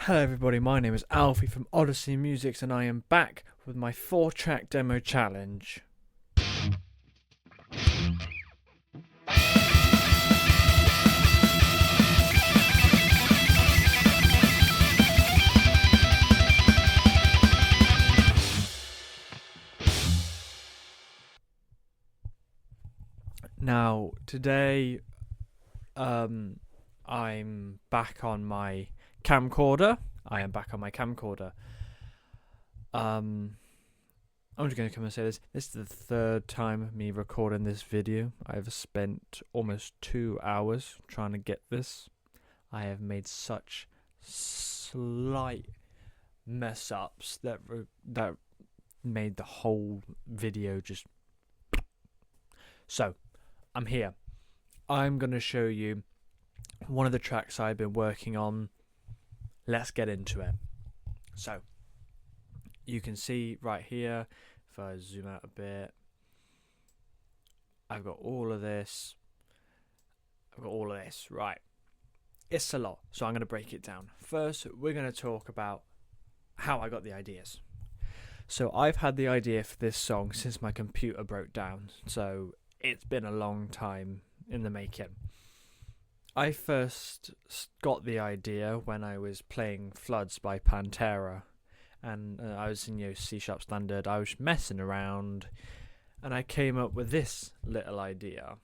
Hello everybody, my name is Alfie from Odyssey Musics and I am back with my 4-track demo challenge. Now, today I'm back on my camcorder. I'm just going to come and say this. This is the third time of me recording this video. I've spent almost 2 hours trying to get this. I have made such slight mess ups that made the whole video just... So, I'm here. I'm going to show you one of the tracks I've been working on. Let's get into it. So, you can see right here, if I zoom out a bit, I've got all of this. Right. It's a lot, so I'm going to break it down. First, we're going to talk about how I got the ideas. So, I've had the idea for this song since my computer broke down, so it's been a long time in the making. I first got the idea when I was playing Floods by Pantera, and I was in C# standard. I was messing around and I came up with this little idea.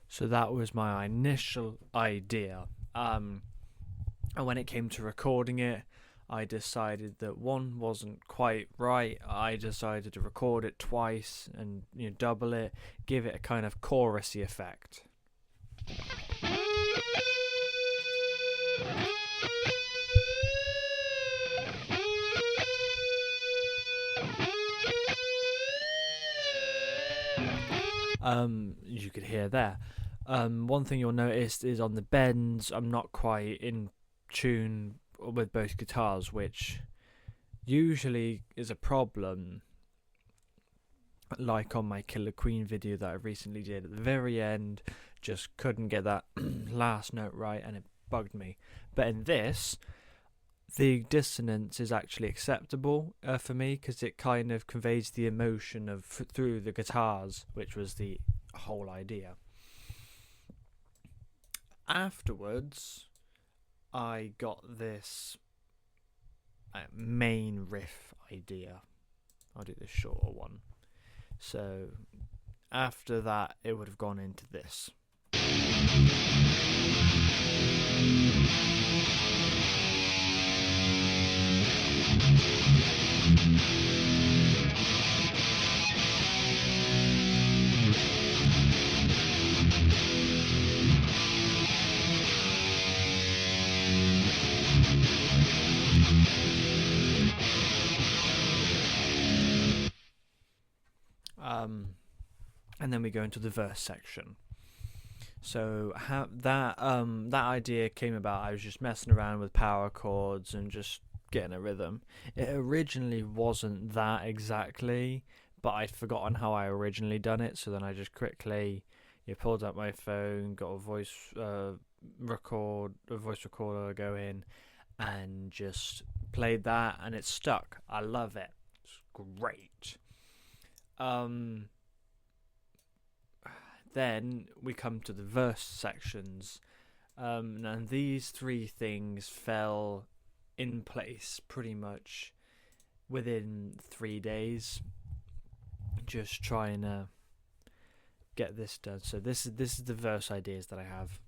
So that was my initial idea. And when it came to recording it, I decided that one wasn't quite right. I decided to record it twice and double it, give it a kind of chorusy effect. You could hear there. One thing you'll notice is on the bends, I'm not quite in tune with both guitars, which usually is a problem. Like on my Killer Queen video that I recently did, at the very end, just couldn't get that last note right and it bugged me. But in this, the dissonance is actually acceptable for me because it kind of conveys the emotion of through the guitars, which was the whole idea. Afterwards, I got this main riff idea. I'll do the shorter one. So after that, it would have gone into this. And then we go into the verse section. So how that idea came about, I was just messing around with power chords and just getting a rhythm. It originally wasn't that exactly, but I'd forgotten how I originally done it. So then I just quickly pulled out my phone, got a voice recorder going, and just played that, and it stuck. I love it. It's great. Then we come to the verse sections, and these three things fell in place pretty much within 3 days. Just trying to get this done. So this is the verse ideas that I have.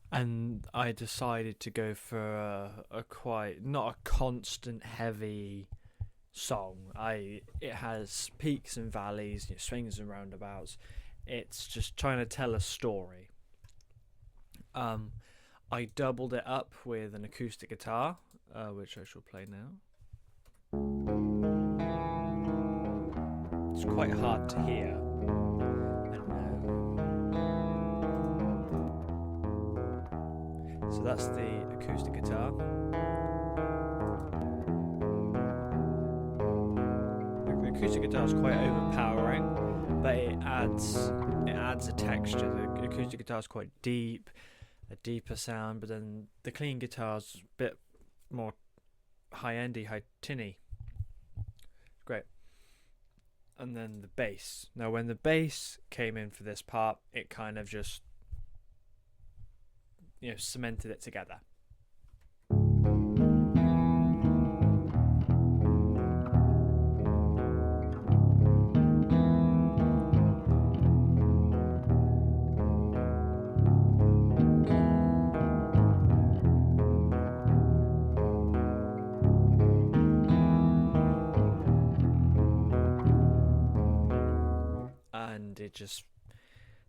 And I decided to go for a quite, not a constant heavy song. It has peaks and valleys, swings and roundabouts. It's just trying to tell a story. I doubled it up with an acoustic guitar, which I shall play now. It's quite hard to hear. So that's the acoustic guitar. The acoustic guitar is quite overpowering, but it adds a texture. The acoustic guitar is quite deep, a deeper sound, but then the clean guitar's a bit more high-endy, high-tinny. Great. And then the bass. Now when the bass came in for this part, it kind of just cemented it together. And it just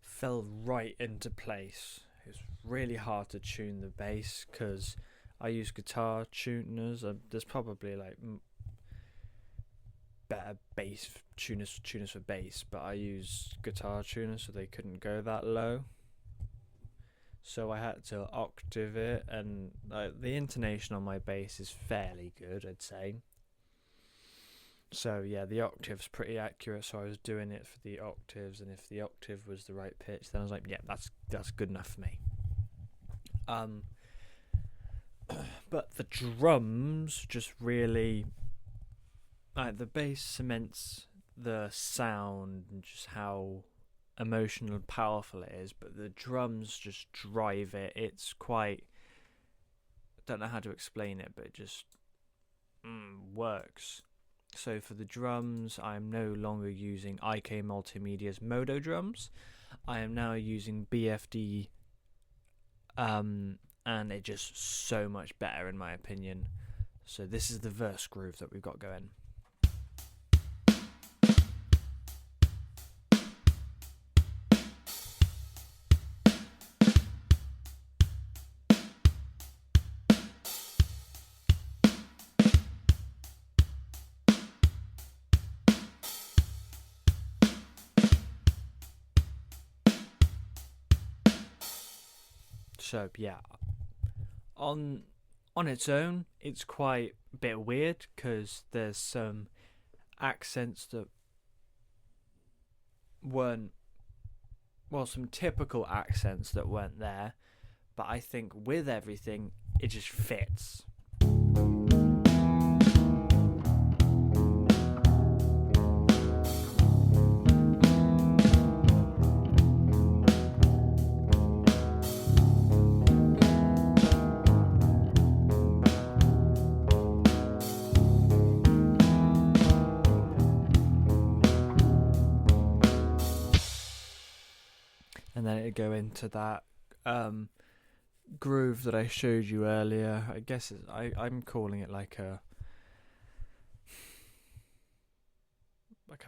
fell right into place. It's really hard to tune the bass because I use guitar tuners. There's probably like better bass tuners for bass, but I use guitar tuners, so they couldn't go that low. So I had to octave it, and the intonation on my bass is fairly good, I'd say. So yeah, the octave's pretty accurate, so I was doing it for the octaves, and if the octave was the right pitch, then I was like, yeah, that's good enough for me. But the drums just really, the bass cements the sound and just how emotional and powerful it is, but the drums just drive it. It's quite, I don't know how to explain it, but it just works. So for the drums, I'm no longer using IK Multimedia's Modo drums. I am now using BFD, and it's just so much better in my opinion. So this is the verse groove that we've got going. So yeah, on its own, it's quite a bit weird because there's some accents that weren't, well, some typical accents that weren't there, but I think with everything, it just fits. And then it'd go into that groove that I showed you earlier. I guess I'm calling it like a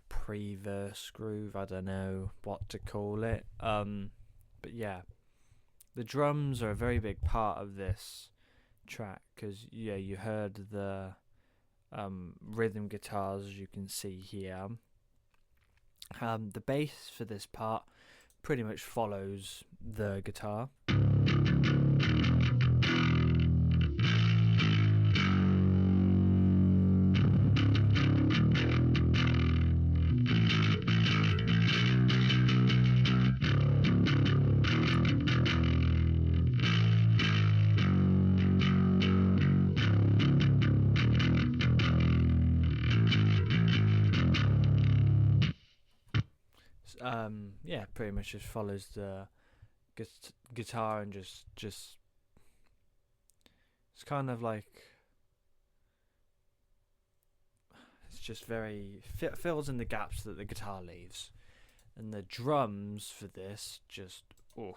pre-verse groove. I don't know what to call it. But yeah, the drums are a very big part of this track because you heard the rhythm guitars, as you can see here. The bass for this part pretty much follows the guitar. yeah, pretty much just follows the guitar and just it's kind of like it's just very fills in the gaps that the guitar leaves, and the drums for this just oof.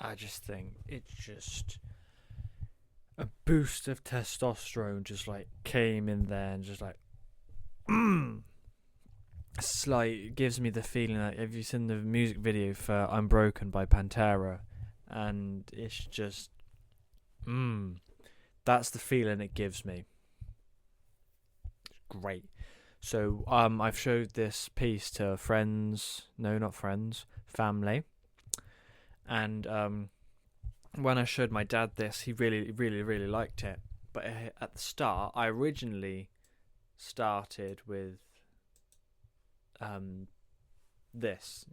I just think it's just a boost of testosterone just like came in there and just like it's like it gives me the feeling like, have you seen the music video for Unbroken by Pantera? And it's just that's the feeling it gives me. Great. So I've showed this piece to family. And when I showed my dad this, he really liked it. But at the start, I originally started with this.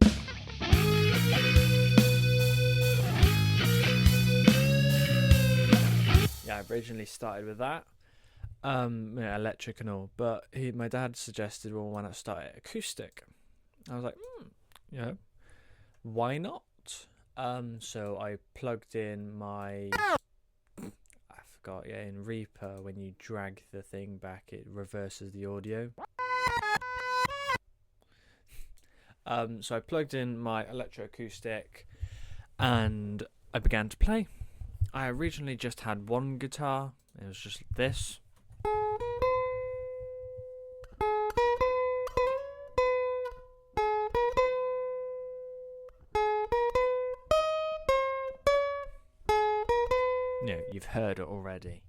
Yeah, I originally started with that. Electric and all. But my dad suggested, well, why not start it acoustic? I was like, why not? So I plugged in my, in Reaper, when you drag the thing back, it reverses the audio. So I plugged in my electroacoustic and I began to play. I originally just had one guitar. It was just this. You've heard it already.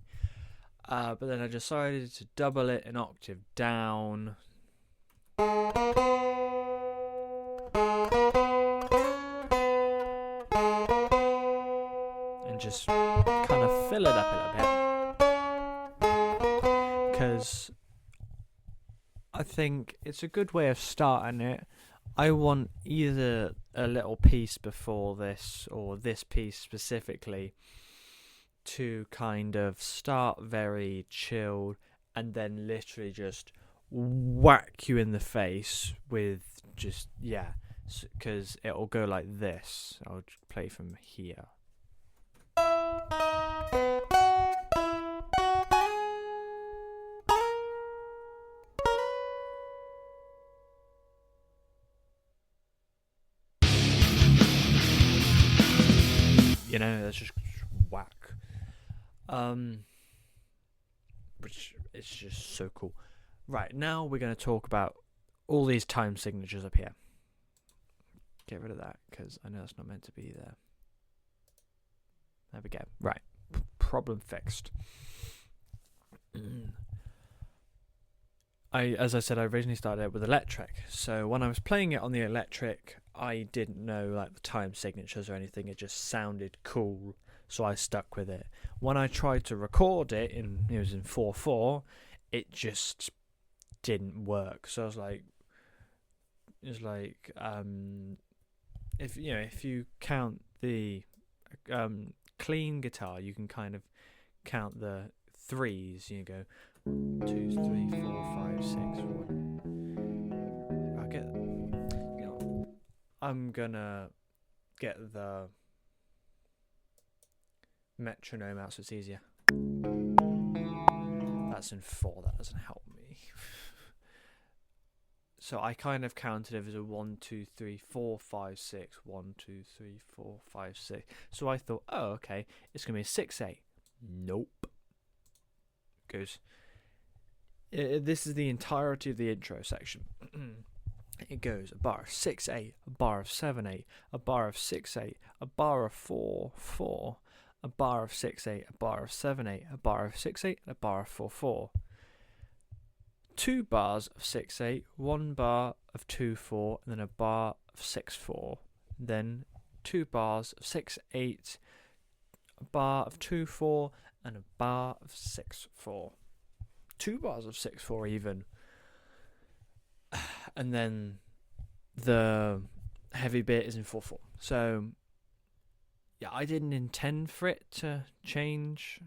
But then I decided to double it an octave down. And just kind of fill it up a little bit. Because I think it's a good way of starting it. I want either a little piece before this or this piece specifically to kind of start very chilled and then literally just whack you in the face with just, because it'll go like this. I'll just play from here. That's just whack. Which is just so cool. Right, now we're going to talk about all these time signatures up here. Get rid of that, because I know it's not meant to be there. There we go. Right, problem fixed. As I said, I originally started out with electric. So when I was playing it on the electric, I didn't know like the time signatures or anything. It just sounded cool, so I stuck with it. When I tried to record it it was in 4/4, it just didn't work. So I was like, if you count the clean guitar, you can kind of count the threes. You go 2, 3, 4, 5, 6, 1. I'm gonna get the metronome out so it's easier. That's in 4. That doesn't help me. So I kind of counted it as a 1, 2, 3, 4, 5, 6. 1, 2, 3, 4, 5, 6. So I thought, oh, okay, it's gonna be a 6/8. Nope. goes. This is the entirety of the intro section. It goes a bar of 6/8, a bar of 7/8, a bar of 6/8, a bar of 4/4, a bar of 6/8, a bar of 7/8, a bar of 6/8, and a bar of 4/4. 2 bars of 6/8, 1 bar of 2/4, and then a bar of 6/4. Then 2 bars of 6/8, a bar of 2/4, and a bar of 6/4. 2 bars of 6/4 even. And then the heavy bit is in 4/4. So yeah, I didn't intend for it to change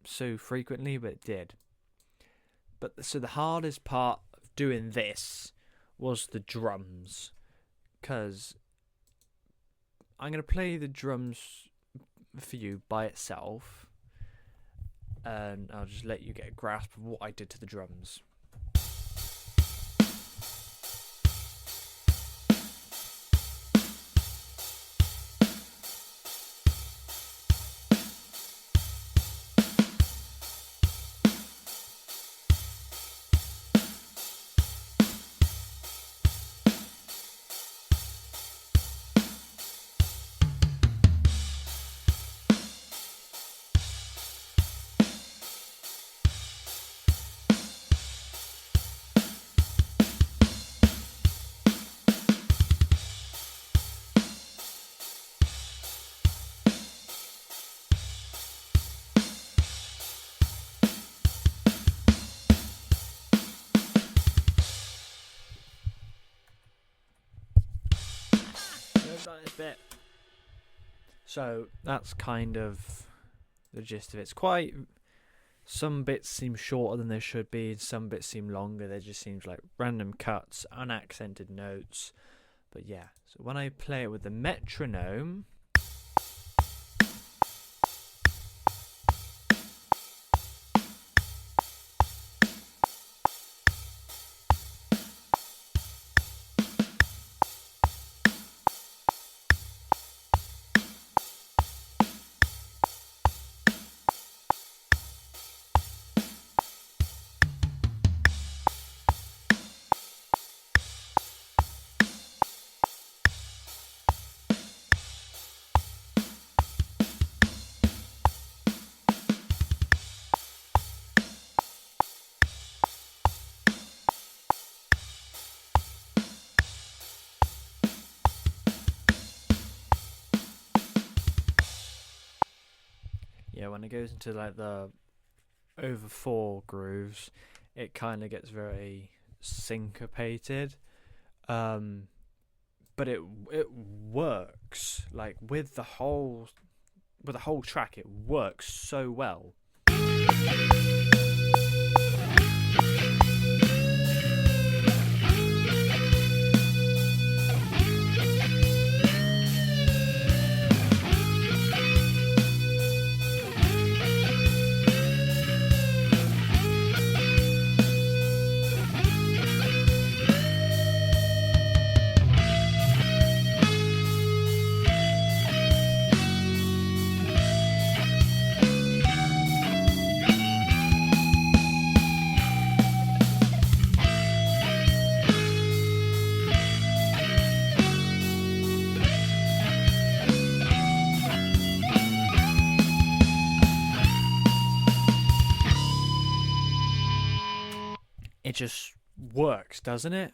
so frequently, but it did. But so the hardest part of doing this was the drums, because I'm going to play the drums for you by itself, and I'll just let you get a grasp of what I did to the drums. This bit. So that's kind of the gist of it. It's quite. Some bits seem shorter than they should be, and some bits seem longer. There just seems like random cuts, unaccented notes. But yeah, so when I play it with the metronome. Yeah, when it goes into like the over 4 grooves, it kind of gets very syncopated. But it works like with the whole track. It works so well. It just works, doesn't it?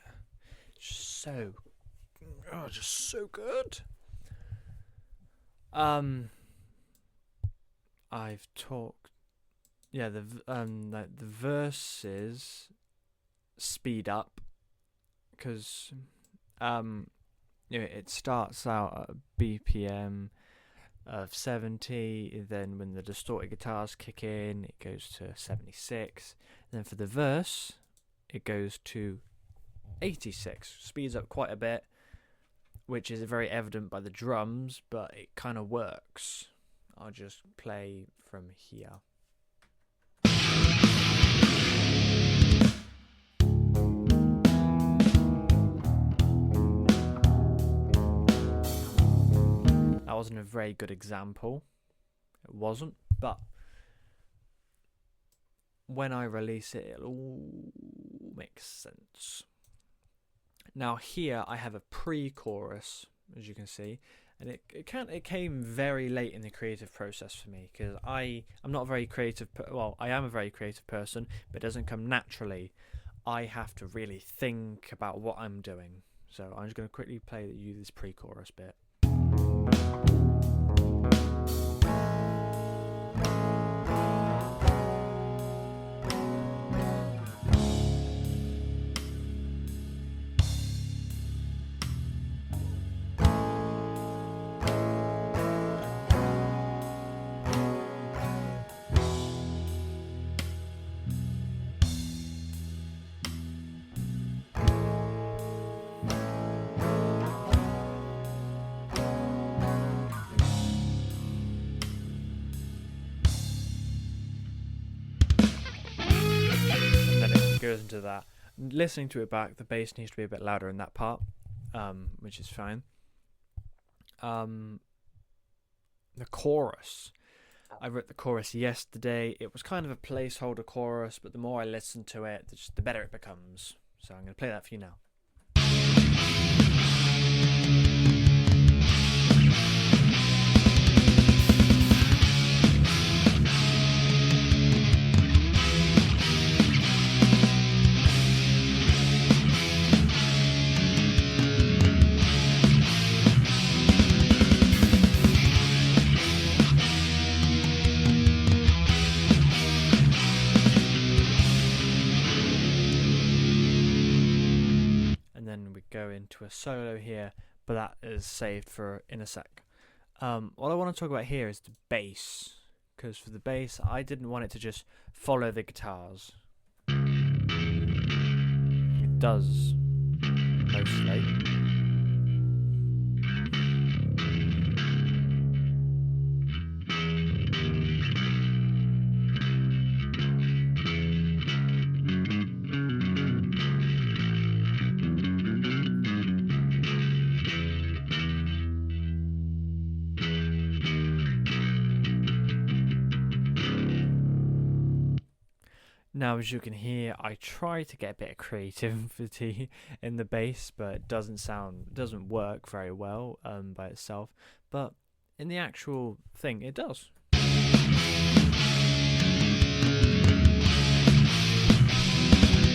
Just so good. I've talked. Yeah, the verses speed up because it starts out at a BPM of 70, then when the distorted guitars kick in, it goes to 76. And then for the verse, it goes to 86. Speeds up quite a bit, which is very evident by the drums, but it kind of works. I'll just play from here. That wasn't a very good example. It wasn't, but when I release it, it'll all make sense. Now here I have a pre-chorus, as you can see, and it came very late in the creative process for me, because I'm not a very creative. Well, I am a very creative person, but it doesn't come naturally. I have to really think about what I'm doing. So I'm just going to quickly play you this pre-chorus bit. Goes into that. Listening to it back, the bass needs to be a bit louder in that part, which is fine. The chorus, I wrote the chorus yesterday. It was kind of a placeholder chorus, but the more I listen to it, the better it becomes. So I'm going to play that for you now. Go into a solo here, but that is saved for in a sec. What I want to talk about here is the bass, because for the bass I didn't want it to just follow the guitars. It does mostly. Now, as you can hear, I try to get a bit of creativity in the bass, but it doesn't work very well by itself. But in the actual thing, it does.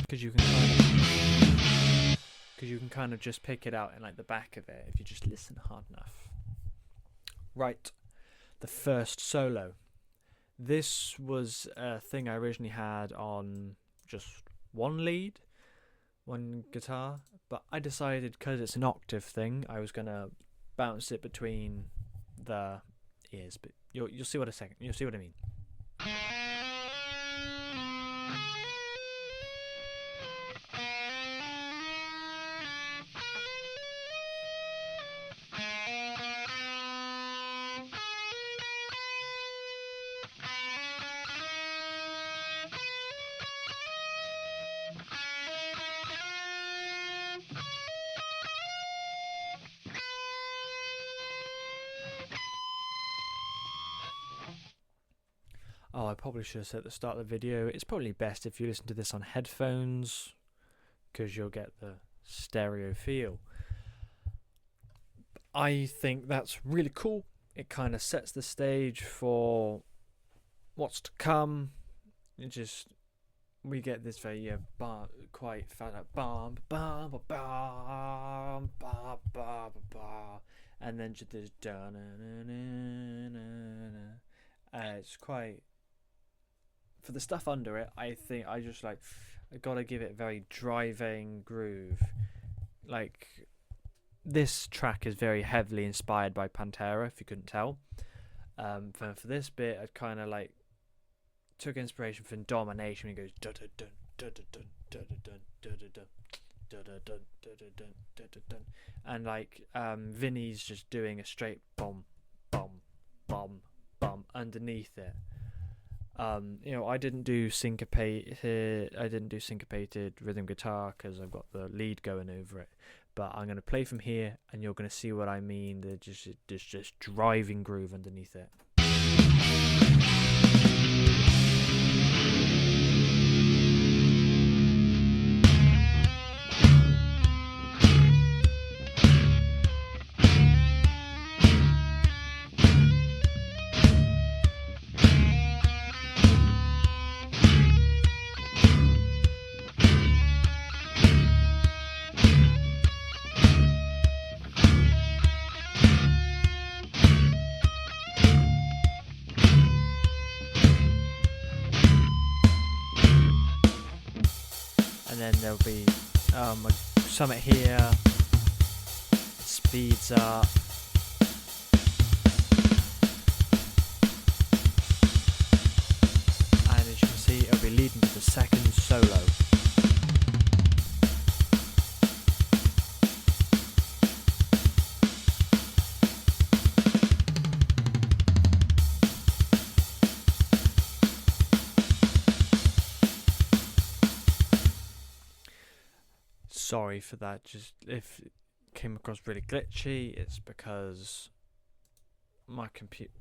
Because you can kind of just pick it out in like the back of it if you just listen hard enough. Right, the first solo. This was a thing I originally had on just one lead, one guitar, but I decided because it's an octave thing, I was going to bounce it between the ears. But you'll see what you'll see what I mean. Oh, I probably should have said at the start of the video, it's probably best if you listen to this on headphones, because you'll get the stereo feel. I think that's really cool. It kind of sets the stage for what's to come. We get this very quite fast, bam bam bam bam bam bam bam, and then just this da na na na na. It's quite. For the stuff under it, I think I gotta give it a very driving groove. Like, this track is very heavily inspired by Pantera, if you couldn't tell. For this bit, I kind of like took inspiration from Domination. He goes dun dun dun dun dun dun dun dun dun dun dun dun, and like Vinny's just doing a straight bomb bomb bomb bomb underneath it. I didn't do syncopated rhythm guitar because I've got the lead going over it. But I'm going to play from here, and you're going to see what I mean. There's just driving groove underneath it. and then there'll be a summit here, speeds up, and as you can see, it'll be leading to the second solo. Sorry for that, just if it came across really glitchy, it's because my computer's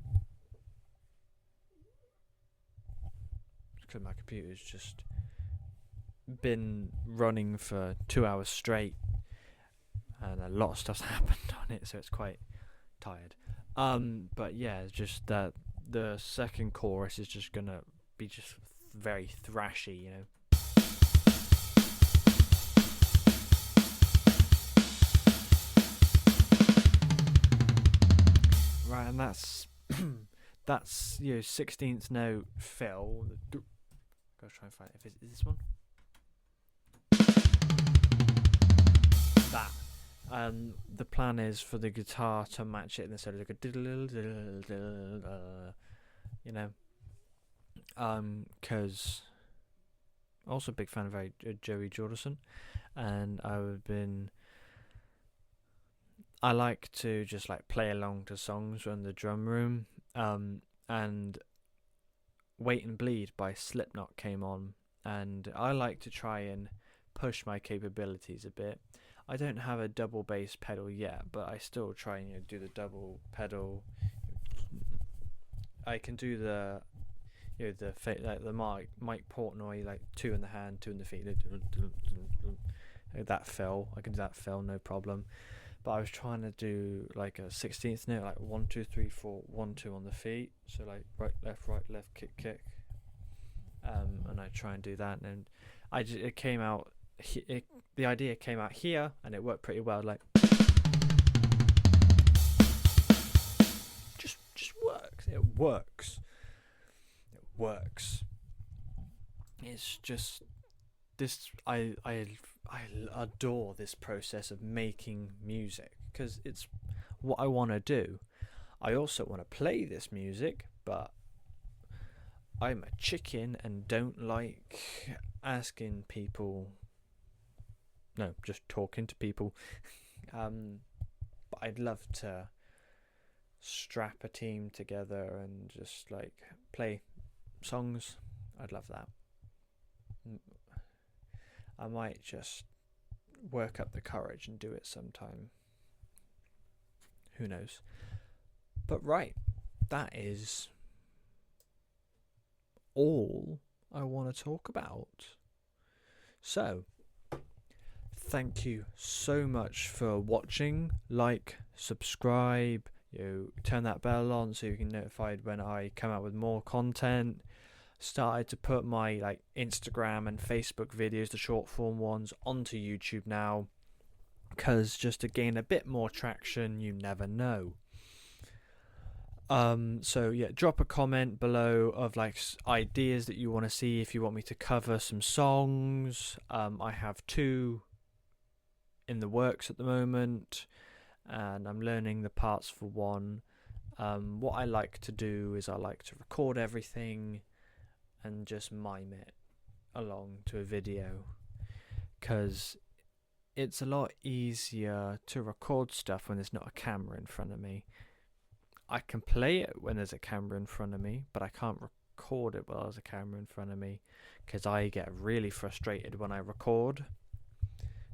just been running for 2 hours straight, and a lot of stuff's happened on it, so it's quite tired. But yeah, it's just that the second chorus is just gonna be just very thrashy, you know. Right, and that's 16th note fill. Gotta try and find it. Is this one? That. The plan is for the guitar to match it, and so like a you know. Because also a big fan of Joey Jordison, and I like to just like play along to songs in the drum room, and Wait and Bleed by Slipknot came on, and I like to try and push my capabilities a bit. I don't have a double bass pedal yet, but I still try and do the double pedal. I can do the Mike Portnoy, like 2 in the hand, 2 in the feet, that fill. I can do that fill, no problem. But I was trying to do like a 16th note, like 1 2 3 4 1 2 on the feet. So like right left kick kick. And I try and do that, and it came out. The idea came out here, and it worked pretty well. Like just works. It works. It's just this. I adore this process of making music because it's what I want to do. I also want to play this music, but I'm a chicken and don't like asking people. No, just talking to people. But I'd love to strap a team together and just like play songs. I'd love that. I might just work up the courage and do it sometime. Who knows? But right, that is all I want to talk about. So, thank you so much for watching. Like, subscribe, turn that bell on so you can be notified when I come out with more content. Started to put my like Instagram and Facebook videos, the short form ones, onto YouTube now, because just to gain a bit more traction, you never know. So yeah, drop a comment below of like ideas that you want to see, if you want me to cover some songs. I have 2 in the works at the moment, and I'm learning the parts for one. What I like to do is I like to record everything and just mime it along to a video, because it's a lot easier to record stuff when there's not a camera in front of me. I can play it when there's a camera in front of me, but I can't record it while there's a camera in front of me, because I get really frustrated when I record,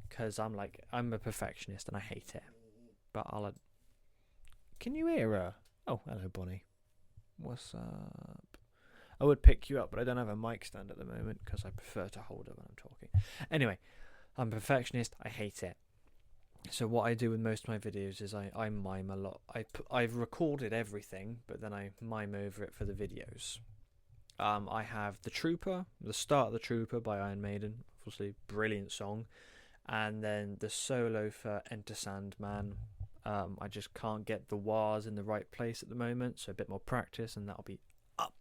because I'm a perfectionist and I hate it. But can you hear her? Oh, hello Bonnie, what's up? I would pick you up, but I don't have a mic stand at the moment because I prefer to hold it when I'm talking. Anyway, I'm a perfectionist. I hate it. So what I do with most of my videos is I mime a lot. I've recorded everything, but then I mime over it for the videos. I have The Trooper, the start of The Trooper by Iron Maiden, obviously brilliant song, and then the solo for Enter Sandman. I just can't get the wahs in the right place at the moment, so a bit more practice and that'll be up.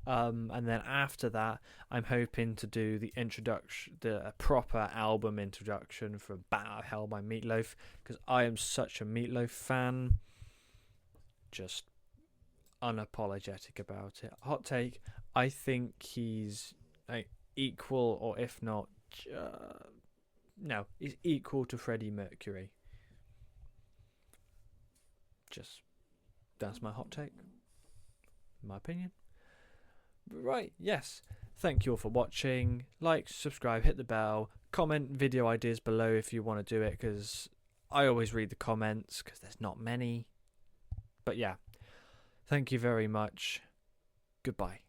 And then after that, I'm hoping to do the introduction, the proper album introduction for Bat Out of Hell by Meatloaf, because I am such a Meatloaf fan. Just unapologetic about it. Hot take: I think he's like equal, or if not, no, he's equal to Freddie Mercury. Just that's my hot take, in my opinion. Right, yes. Thank you all for watching. Like, subscribe, hit the bell, comment video ideas below if you want to do it, because I always read the comments because there's not many. But yeah, thank you very much. Goodbye.